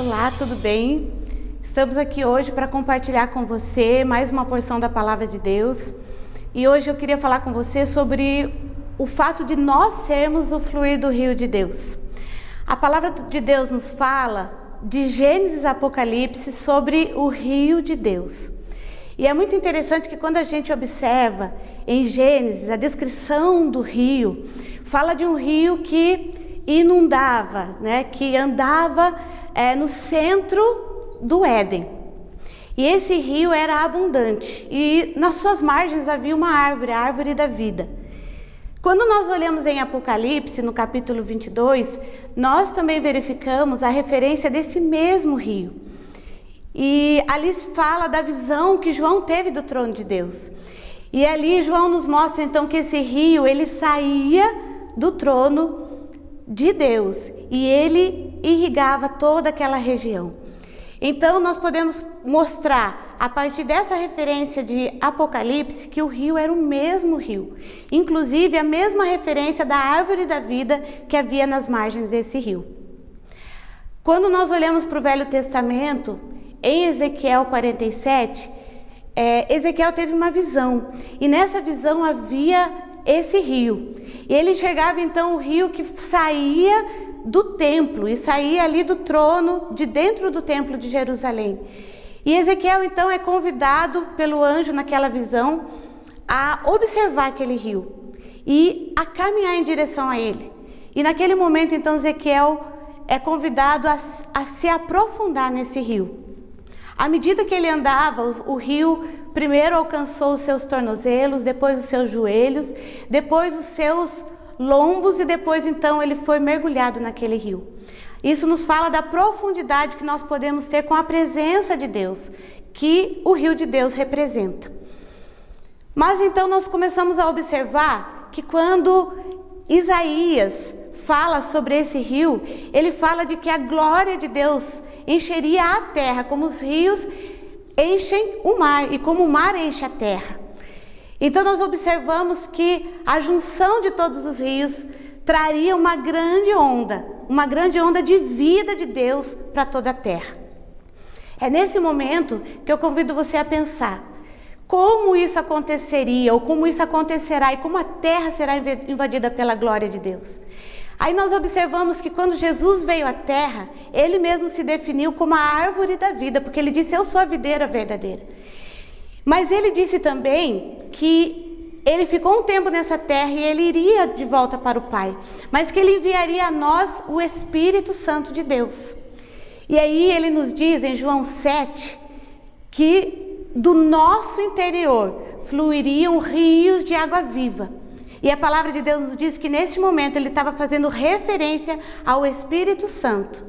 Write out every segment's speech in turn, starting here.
Olá, tudo bem? Estamos aqui hoje para compartilhar com você mais uma porção da Palavra de Deus. E hoje eu queria falar com você sobre o fato de nós sermos o fluir do rio de Deus. A Palavra de Deus nos fala de Gênesis a Apocalipse sobre o rio de Deus. E é muito interessante que quando a gente observa em Gênesis a descrição do rio, fala de um rio que inundava, que andava no centro do Éden. E esse rio era abundante e nas suas margens havia uma árvore, a árvore da vida. Quando nós olhamos em Apocalipse, no capítulo 22, nós também verificamos a referência desse mesmo rio. E ali fala da visão que João teve do trono de Deus. E ali João nos mostra então que esse rio, ele saía do trono de Deus e ele irrigava toda aquela região. Então nós podemos mostrar a partir dessa referência de Apocalipse que o rio era o mesmo rio, inclusive a mesma referência da árvore da vida que havia nas margens desse rio. Quando nós olhamos para o Velho Testamento, em Ezequiel 47, Ezequiel teve uma visão e nessa visão havia esse rio. E ele enxergava então o rio que saía do templo e saía ali do trono, de dentro do templo de Jerusalém. E Ezequiel então é convidado pelo anjo naquela visão a observar aquele rio e a caminhar em direção a ele. E naquele momento então Ezequiel é convidado a se aprofundar nesse rio. À medida que ele andava, o rio primeiro alcançou os seus tornozelos, depois os seus joelhos, depois os seus lombos e depois então ele foi mergulhado naquele rio. Isso nos fala da profundidade que nós podemos ter com a presença de Deus, que o rio de Deus representa. Mas então nós começamos a observar que quando Isaías fala sobre esse rio, ele fala de que a glória de Deus encheria a terra, como os rios enchem o mar e como o mar enche a terra. Então nós observamos que a junção de todos os rios traria uma grande onda de vida de Deus para toda a terra. É nesse momento que eu convido você a pensar como isso aconteceria, ou como isso acontecerá e como a terra será invadida pela glória de Deus. Aí nós observamos que quando Jesus veio à terra, ele mesmo se definiu como a árvore da vida, porque ele disse: eu sou a videira verdadeira. Mas ele disse também que ele ficou um tempo nessa terra e ele iria de volta para o Pai, mas que ele enviaria a nós o Espírito Santo de Deus. E aí ele nos diz em João 7 que do nosso interior fluiriam rios de água viva. E a palavra de Deus nos diz que neste momento ele estava fazendo referência ao Espírito Santo,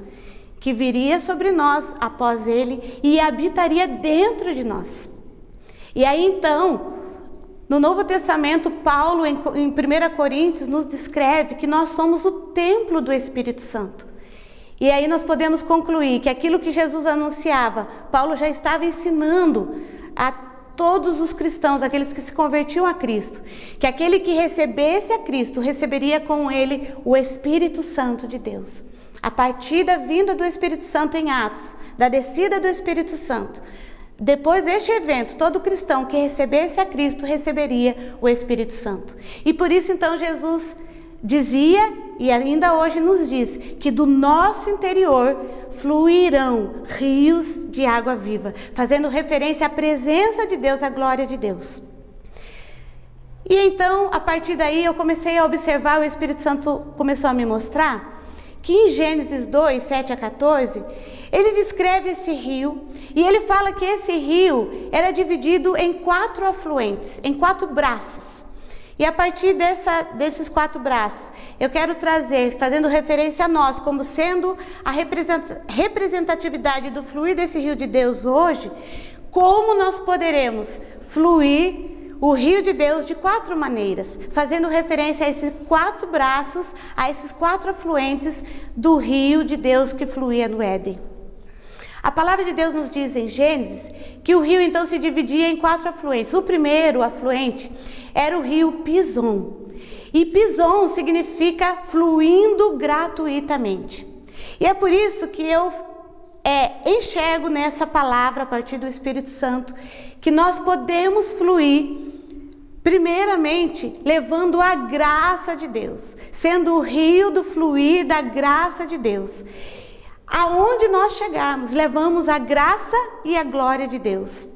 que viria sobre nós após ele e habitaria dentro de nós. E aí então, no Novo Testamento, Paulo em 1 Coríntios nos descreve que nós somos o templo do Espírito Santo. E aí nós podemos concluir que aquilo que Jesus anunciava, Paulo já estava ensinando a todos os cristãos, aqueles que se convertiam a Cristo, que aquele que recebesse a Cristo, receberia com ele o Espírito Santo de Deus. A partir da vinda do Espírito Santo em Atos, da descida do Espírito Santo, depois deste evento, todo cristão que recebesse a Cristo, receberia o Espírito Santo. E por isso então Jesus dizia, e ainda hoje nos diz, que do nosso interior fluirão rios de água viva, fazendo referência à presença de Deus, à glória de Deus. E então, a partir daí, eu comecei a observar, o Espírito Santo começou a me mostrar, que em Gênesis 2, 7 a 14, ele descreve esse rio, e ele fala que esse rio era dividido em 4 afluentes, em 4 braços. E a partir desses 4 braços, eu quero trazer, fazendo referência a nós, como sendo a representatividade do fluir desse rio de Deus hoje, como nós poderemos fluir o rio de Deus de 4 maneiras, fazendo referência a esses 4 braços, a esses 4 afluentes do rio de Deus que fluía no Éden. A palavra de Deus nos diz em Gênesis que o rio então se dividia em 4 afluentes. O primeiro afluente era o rio Pison. E Pison significa fluindo gratuitamente. E é por isso que eu enxergo nessa palavra, a partir do Espírito Santo, que nós podemos fluir, primeiramente, levando a graça de Deus, sendo o rio do fluir da graça de Deus. Aonde nós chegarmos, levamos a graça e a glória de Deus.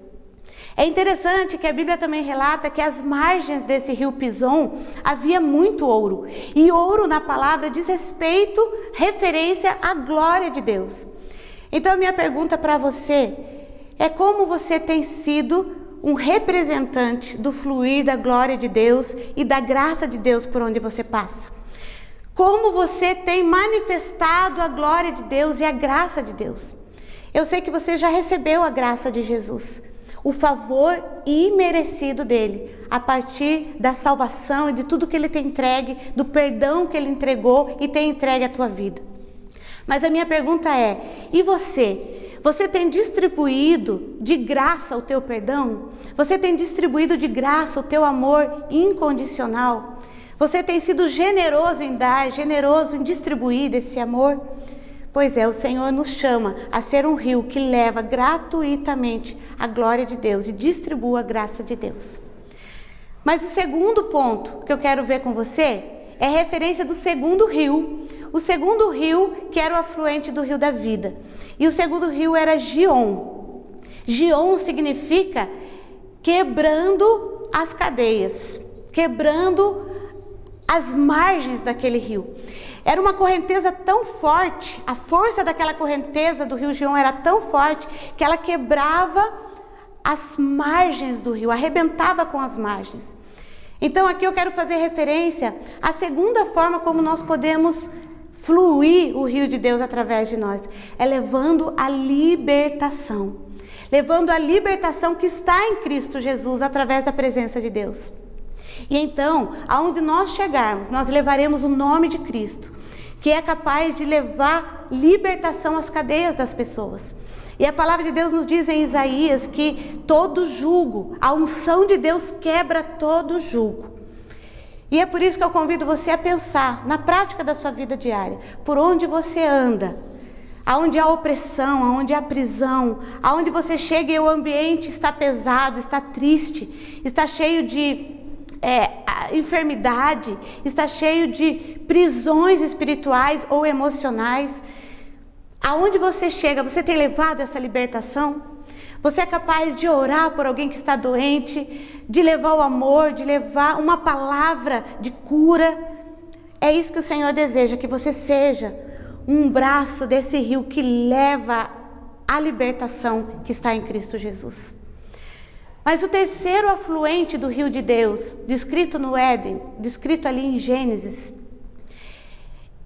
É interessante que a Bíblia também relata que às margens desse rio Pison havia muito ouro. E ouro na palavra diz respeito, referência à glória de Deus. Então a minha pergunta para você é: como você tem sido um representante do fluir da glória de Deus e da graça de Deus por onde você passa? Como você tem manifestado a glória de Deus e a graça de Deus? Eu sei que você já recebeu a graça de Jesus, o favor imerecido dele, a partir da salvação e de tudo que ele tem entregue, do perdão que ele entregou e tem entregue à tua vida. Mas a minha pergunta é: e você? Você tem distribuído de graça o teu perdão? Você tem distribuído de graça o teu amor incondicional? Você tem sido generoso em dar, generoso em distribuir esse amor? Pois é, o Senhor nos chama a ser um rio que leva gratuitamente a glória de Deus e distribua a graça de Deus. Mas o segundo ponto que eu quero ver com você é referência do segundo rio. O segundo rio, que era o afluente do rio da vida. E o segundo rio era Gion. Gion significa quebrando as cadeias, quebrando as margens daquele rio. Era uma correnteza tão forte, a força daquela correnteza do rio Gion era tão forte que ela quebrava as margens do rio, arrebentava com as margens. Então aqui eu quero fazer referência à segunda forma como nós podemos fluir o rio de Deus através de nós, é levando a libertação. Levando a libertação que está em Cristo Jesus através da presença de Deus. E então, aonde nós chegarmos, nós levaremos o nome de Cristo, que é capaz de levar libertação às cadeias das pessoas. E a palavra de Deus nos diz em Isaías que todo jugo, a unção de Deus quebra todo jugo. E é por isso que eu convido você a pensar na prática da sua vida diária, por onde você anda, aonde há opressão, aonde há prisão, aonde você chega e o ambiente está pesado, está triste, está cheio de enfermidade, está cheio de prisões espirituais ou emocionais. Aonde você chega, você tem levado essa libertação? Você é capaz de orar por alguém que está doente, de levar o amor, de levar uma palavra de cura? É isso que o Senhor deseja, que você seja um braço desse rio que leva a libertação que está em Cristo Jesus. Mas o terceiro afluente do rio de Deus, descrito no Éden, descrito ali em Gênesis,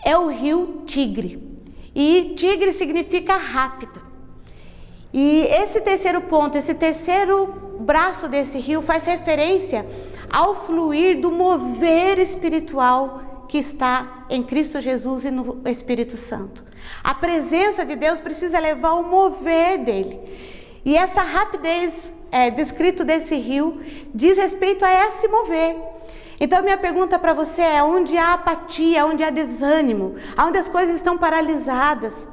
é o rio Tigre. E Tigre significa rápido. E esse terceiro ponto, esse terceiro braço desse rio faz referência ao fluir do mover espiritual que está em Cristo Jesus e no Espírito Santo. A presença de Deus precisa levar o mover dele. E essa rapidez descrito desse rio diz respeito a esse mover. Então minha pergunta para você é: onde há apatia, onde há desânimo, onde as coisas estão paralisadas,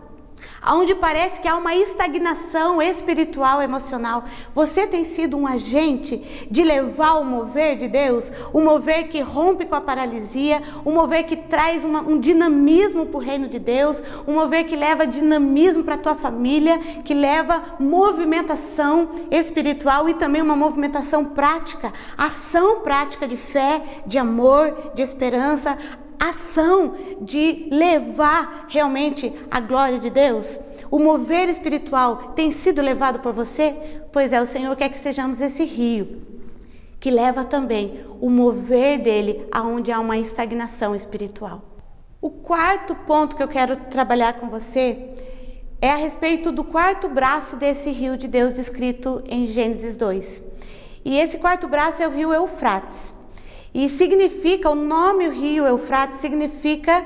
onde parece que há uma estagnação espiritual, emocional, você tem sido um agente de levar o mover de Deus, o mover que rompe com a paralisia, o mover que traz um dinamismo para o reino de Deus, um mover que leva dinamismo para a tua família, que leva movimentação espiritual e também uma movimentação prática, ação prática de fé, de amor, de esperança, ação de levar realmente a glória de Deus. O mover espiritual tem sido levado por você? Pois é, o Senhor quer que sejamos esse rio que leva também o mover dele aonde há uma estagnação espiritual. O quarto ponto que eu quero trabalhar com você é a respeito do quarto braço desse rio de Deus descrito em Gênesis 2. E esse quarto braço é o rio Eufrates. E significa, o nome rio Eufrates significa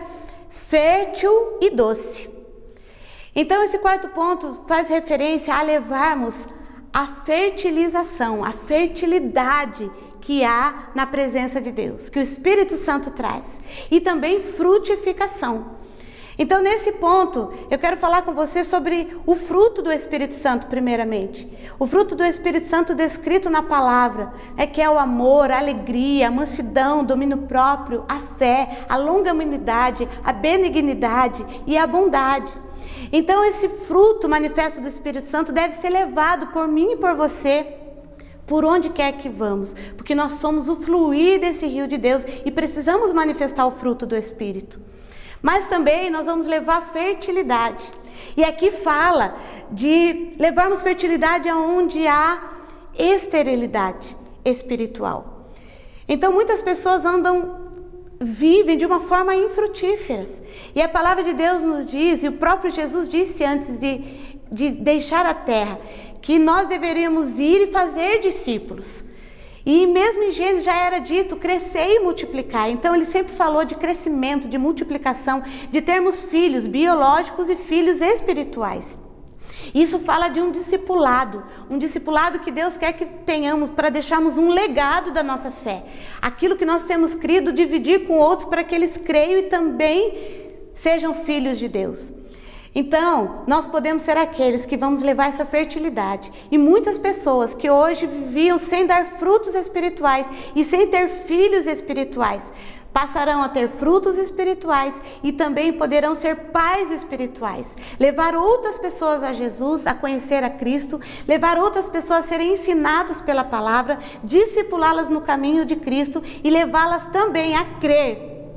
fértil e doce. Então esse quarto ponto faz referência a levarmos a fertilização, a fertilidade que há na presença de Deus, que o Espírito Santo traz. E também frutificação. Então, nesse ponto, eu quero falar com você sobre o fruto do Espírito Santo, primeiramente. O fruto do Espírito Santo descrito na palavra, que é o amor, a alegria, a mansidão, o domínio próprio, a fé, a longanimidade, a benignidade e a bondade. Então, esse fruto manifesto do Espírito Santo deve ser levado por mim e por você, por onde quer que vamos, porque nós somos o fluir desse rio de Deus e precisamos manifestar o fruto do Espírito. Mas também nós vamos levar fertilidade. E aqui fala de levarmos fertilidade aonde há esterilidade espiritual. Então muitas pessoas vivem de uma forma infrutíferas. E a palavra de Deus nos diz, e o próprio Jesus disse antes de deixar a terra, que nós deveríamos ir e fazer discípulos. E mesmo em Gênesis já era dito, crescer e multiplicar. Então ele sempre falou de crescimento, de multiplicação, de termos filhos biológicos e filhos espirituais. Isso fala de um discipulado que Deus quer que tenhamos para deixarmos um legado da nossa fé. Aquilo que nós temos crido, dividir com outros para que eles creiam e também sejam filhos de Deus. Então, nós podemos ser aqueles que vamos levar essa fertilidade. E muitas pessoas que hoje viviam sem dar frutos espirituais e sem ter filhos espirituais, passarão a ter frutos espirituais e também poderão ser pais espirituais. Levar outras pessoas a Jesus, a conhecer a Cristo, levar outras pessoas a serem ensinadas pela palavra, discipulá-las no caminho de Cristo e levá-las também a crer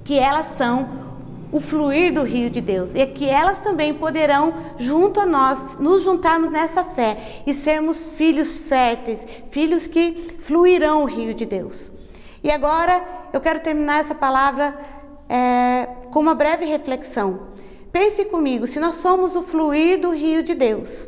que elas são o fluir do rio de Deus, e que elas também poderão, junto a nós, nos juntarmos nessa fé e sermos filhos férteis, filhos que fluirão o rio de Deus. E agora eu quero terminar essa palavra com uma breve reflexão. Pense comigo, se nós somos o fluir do rio de Deus,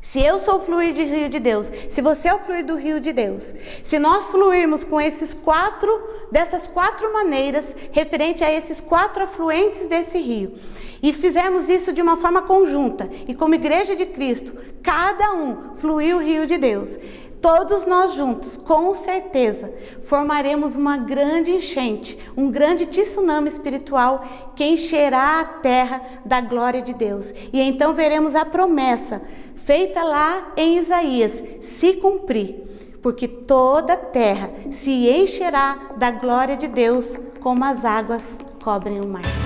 se eu sou o fluir do rio de Deus, se você é o fluir do rio de Deus, se nós fluirmos com dessas quatro maneiras, referente a esses 4 afluentes desse rio, e fizermos isso de uma forma conjunta, e como igreja de Cristo, cada um fluir o rio de Deus, todos nós juntos, com certeza, formaremos uma grande enchente, um grande tsunami espiritual que encherá a terra da glória de Deus. E então veremos a promessa feita lá em Isaías se cumprir, porque toda a terra se encherá da glória de Deus como as águas cobrem o mar.